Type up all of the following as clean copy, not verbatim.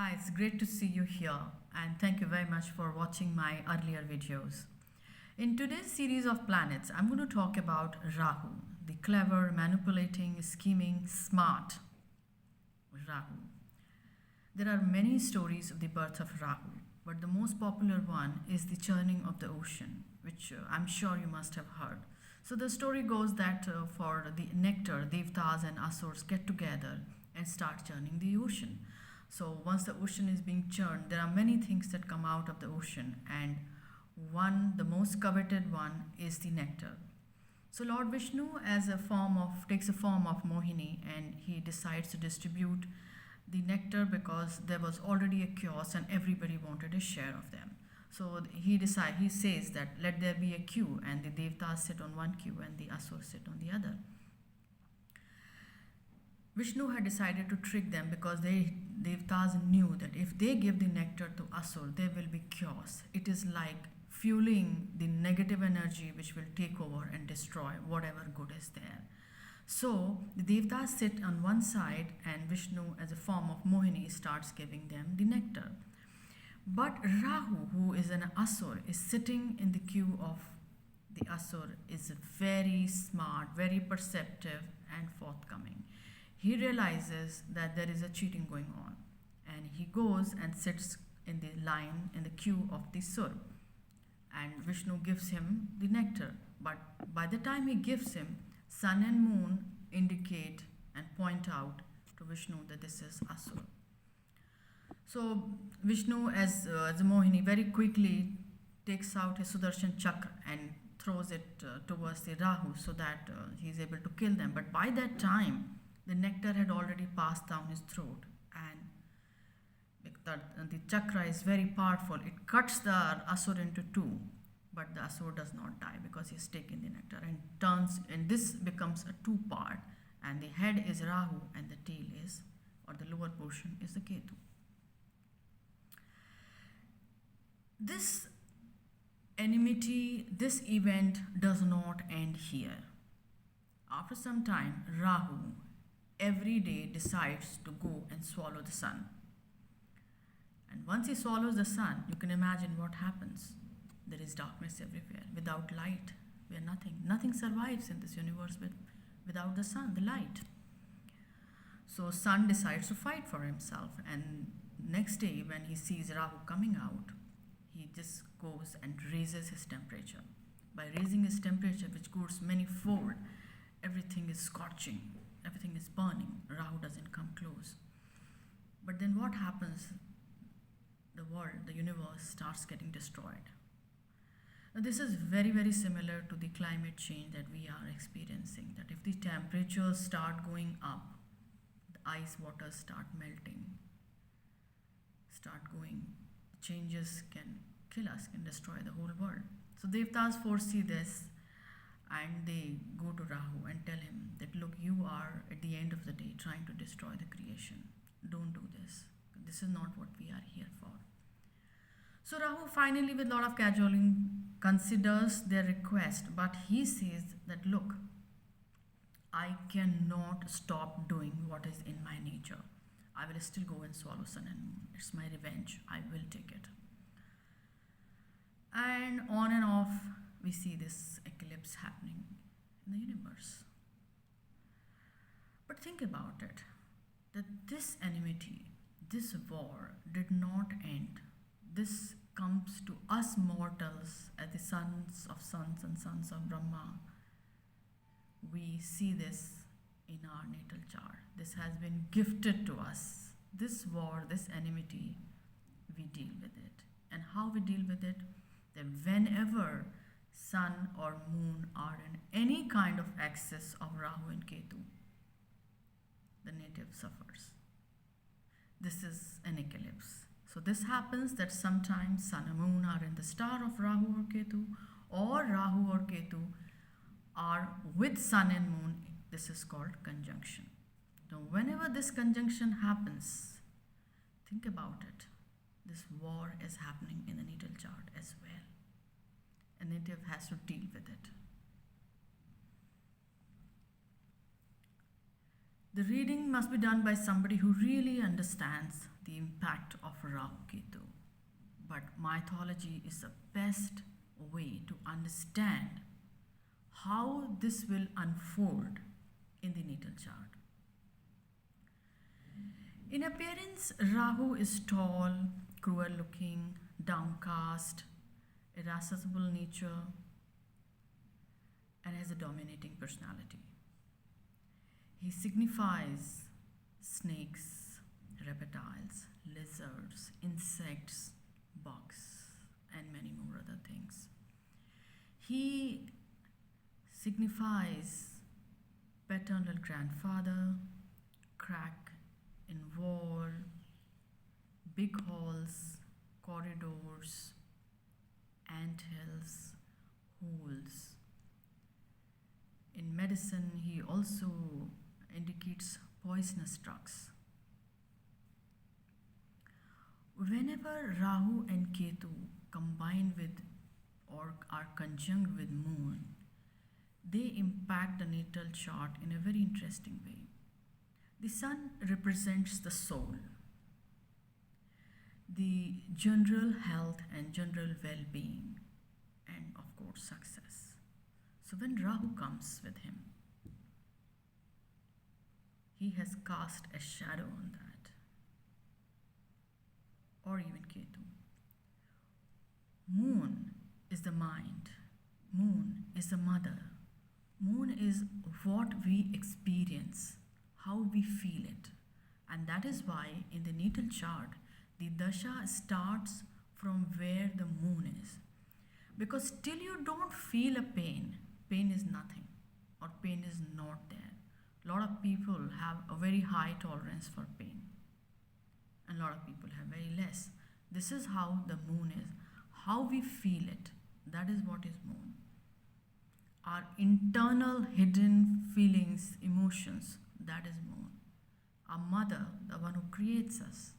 Hi, it's great to see you here and thank you very much for watching my earlier videos. In today's series of planets, I'm going to talk about Rahu, the clever, manipulating, scheming, smart Rahu. There are many stories of the birth of Rahu, but the most popular one is the churning of the ocean, which I'm sure you must have heard. So the story goes that for the nectar, Devtas and Asurs get together and start churning the ocean. So once the ocean is being churned, there are many things that come out of the ocean, and the most coveted one, is the nectar. So Lord Vishnu, takes a form of Mohini, and he decides to distribute the nectar because there was already a chaos and everybody wanted a share of them. So he says that let there be a queue, and the Devtas sit on one queue and the Asurs sit on the other. Vishnu had decided to trick them because Devtas knew that if they give the nectar to Asur, there will be chaos. It is like fueling the negative energy which will take over and destroy whatever good is there. So the Devtas sit on one side and Vishnu, as a form of Mohini, starts giving them the nectar. But Rahu, who is an Asur, is sitting in the queue of the Asur, is very smart, very perceptive and forthcoming. He realizes that there is a cheating going on, and he goes and sits in the line in the queue of the Sur, and Vishnu gives him the nectar. But by the time he gives him, sun and moon indicate and point out to Vishnu that this is Asur. So Vishnu, as a Mohini, very quickly takes out his Sudarshan Chakra and throws it towards the Rahu so that he is able to kill them. But by that time, the nectar had already passed down his throat, and the chakra is very powerful. It cuts the Asur into two, but the Asur does not die because he has taken the nectar and this becomes a two-part, and the head is Rahu and the tail is, or the lower portion, is the Ketu. This enmity, this event does not end here. After some time, Rahu every day decides to go and swallow the sun. And once he swallows the sun, you can imagine what happens. There is darkness everywhere. Without light, we are nothing. Nothing survives in this universe without the sun, the light. So sun decides to fight for himself, and next day when he sees Rahu coming out, he just goes and raises his temperature. By raising his temperature, which goes many-fold, everything is scorching. Everything is burning. Rahu doesn't come close. But then what happens? The world, the universe starts getting destroyed. Now this is very, very similar to the climate change that we are experiencing. That if the temperatures start going up, the ice waters start melting, changes can kill us, can destroy the whole world. So Devtas foresee this, and they go to Rahu and tell him that, look, you are at the end of the day trying to destroy the creation. Don't do this. This is not what we are here for. So Rahu finally, with a lot of cajoling, considers their request, but he says that, look, I cannot stop doing what is in my nature. I will still go and swallow sun and moon. It's my revenge. I will take it. And off, we see this eclipse happening in the universe. But think about it, that this enmity, this war did not end. This comes to us mortals as the sons of suns and sons of Brahma. We see this in our natal chart. This has been gifted to us. This war, this enmity, we deal with it. And how we deal with it? That whenever sun or moon are in any kind of axis of Rahu and Ketu, the native suffers. This is an eclipse. So this happens that sometimes sun and moon are in the star of Rahu or Ketu, or Rahu or Ketu are with sun and moon. This is called conjunction. Now whenever this conjunction happens, think about it. This war is happening in the natal chart as well. A native has to deal with it. The reading must be done by somebody who really understands the impact of Rahu Ketu. But mythology is the best way to understand how this will unfold in the natal chart. In appearance, Rahu is tall, cruel looking, downcast, irascible nature, and has a dominating personality. He signifies snakes, reptiles, lizards, insects, bugs, and many more other things. He signifies paternal grandfather, crack in wall, big halls, corridors, ant hills, holes. In medicine, he also indicates poisonous drugs. Whenever Rahu and Ketu combine with or are conjunct with moon, they impact the natal chart in a very interesting way. The sun represents the soul, the general health and general well-being, and of course success. So when Rahu comes with him, he has cast a shadow on that. Or even Ketu. Moon is the mind. Moon is the mother. Moon is what we experience, how we feel it. And that is why in the natal chart, the dasha starts from where the moon is. Because till you don't feel a pain, pain is nothing or pain is not there. A lot of people have a very high tolerance for pain and a lot of people have very less. This is how the moon is. How we feel it, that is what is moon. Our internal hidden feelings, emotions, that is moon. Our mother, the one who creates us,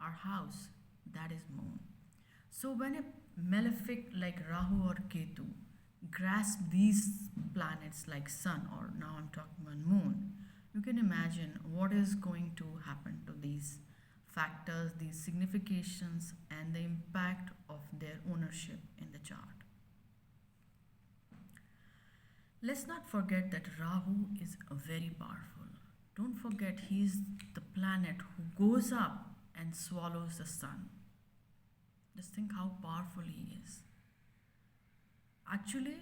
our house, that is moon. So when a malefic like Rahu or Ketu grasp these planets like sun, or now I'm talking about moon, you can imagine what is going to happen to these factors, these significations, and the impact of their ownership in the chart. Let's not forget that Rahu is very powerful. Don't forget he is the planet who goes up and swallows the sun. Just think how powerful he is. Actually,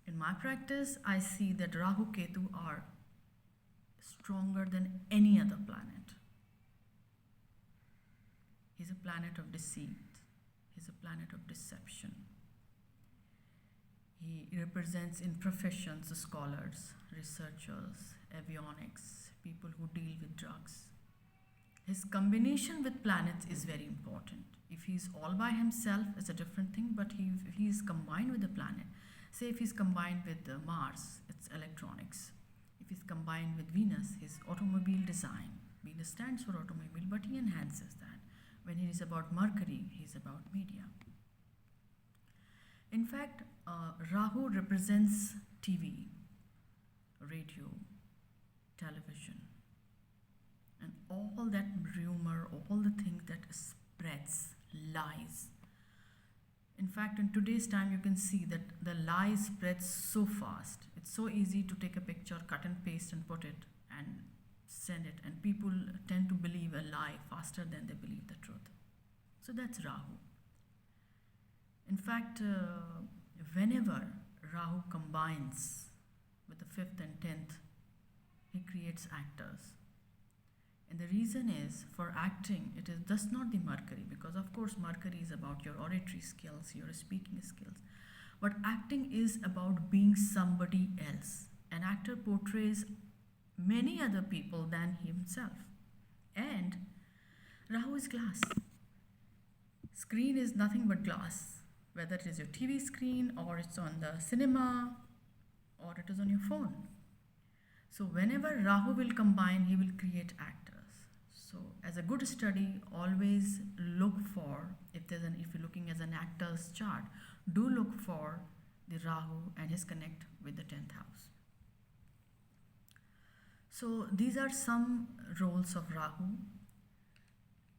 in my practice, I see that Rahu Ketu are stronger than any other planet. He's a planet of deceit. He's a planet of deception. He represents in professions scholars, researchers, avionics, people who deal with drugs. His combination with planets is very important. If he's all by himself, it's a different thing, but if he's combined with a planet, say if he's combined with Mars, it's electronics. If he's combined with Venus, his automobile design. Venus stands for automobile, but he enhances that. When he is about Mercury, he's about media. In fact, Rahu represents TV, radio, television, and all that rumor, all the things that spreads, lies. In fact, in today's time, you can see that the lie spreads so fast. It's so easy to take a picture, cut and paste, and put it and send it. And people tend to believe a lie faster than they believe the truth. So that's Rahu. In fact, whenever Rahu combines with the 5th and 10th, he creates actors. And the reason is, for acting, it is just not the Mercury, because of course Mercury is about your oratory skills, your speaking skills. But acting is about being somebody else. An actor portrays many other people than himself. And Rahu is glass. Screen is nothing but glass. Whether it is your TV screen, or it's on the cinema, or it is on your phone. So whenever Rahu will combine, he will create actors. So as a good study, always look for, if you're looking as an actor's chart, do look for the Rahu and his connect with the 10th house. So these are some roles of Rahu.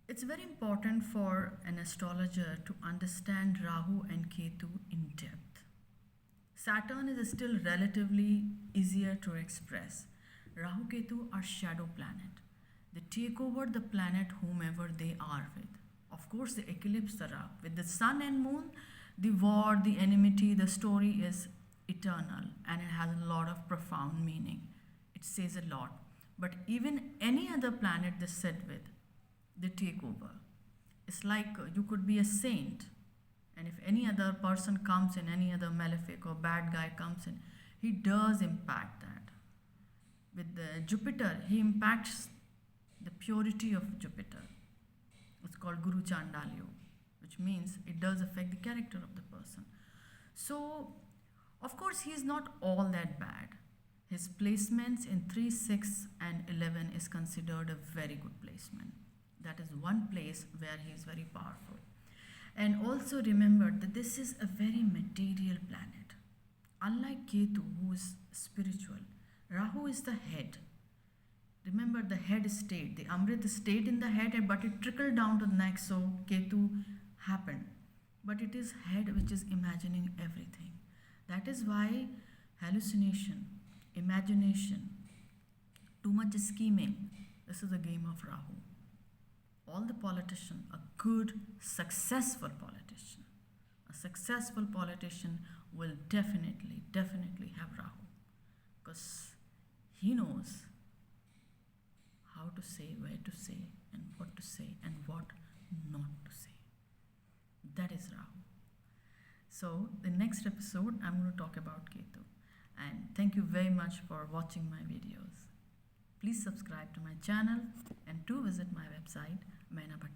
It's very important for an astrologer to understand Rahu and Ketu in depth. Saturn is still relatively easier to express. Rahu Ketu are shadow planet. They take over the planet whomever they are with. Of course, they eclipse the Rahu. With the sun and moon, the war, the enmity, the story is eternal and it has a lot of profound meaning. It says a lot. But even any other planet they sit with, they take over. It's like you could be a saint, and if any other person comes in, any other malefic or bad guy comes in, he does impact that. With the Jupiter, he impacts the purity of Jupiter. It's called Guru Chandalyo, which means it does affect the character of the person. So, of course, he is not all that bad. His placements in 3, 6, and 11 is considered a very good placement. That is one place where he is very powerful. And also remember that this is a very material planet. Unlike Ketu, who is spiritual, Rahu is the head. Remember, the head stayed. The Amrit stayed in the head, but it trickled down to the neck, so Ketu happened. But it is head which is imagining everything. That is why hallucination, imagination, too much scheming, this is a game of Rahu. All the politicians, a good, successful politician, a successful politician will definitely have Rahu, because he knows how to say, where to say, and what to say, and what not to say. That is Rahu. So, the next episode, I'm going to talk about Ketu. And thank you very much for watching my videos. Please subscribe to my channel and do visit my website, Maina Bhatnagar.